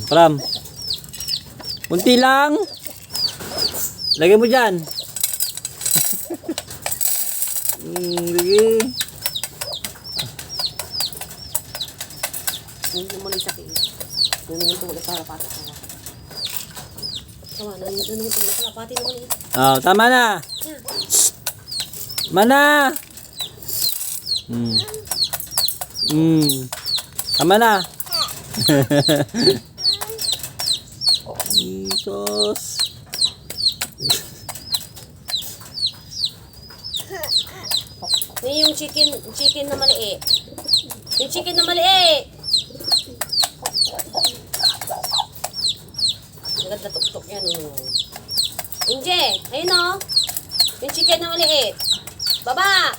Pram. Kunti lang. Lagay mo dyan. Sige. Hindi mo lang sakit. Nanungan ito ulit para pata. Tama, nanungan ito ulit para pati naman eh. Oh, tama na. Mana. Tama na. Jesus. Ni yung chicken na maliit. Yung chicken na maliit. Maganda tuk-tuk yan. Inje, ayun o. Yung chicken na maliit. Baba!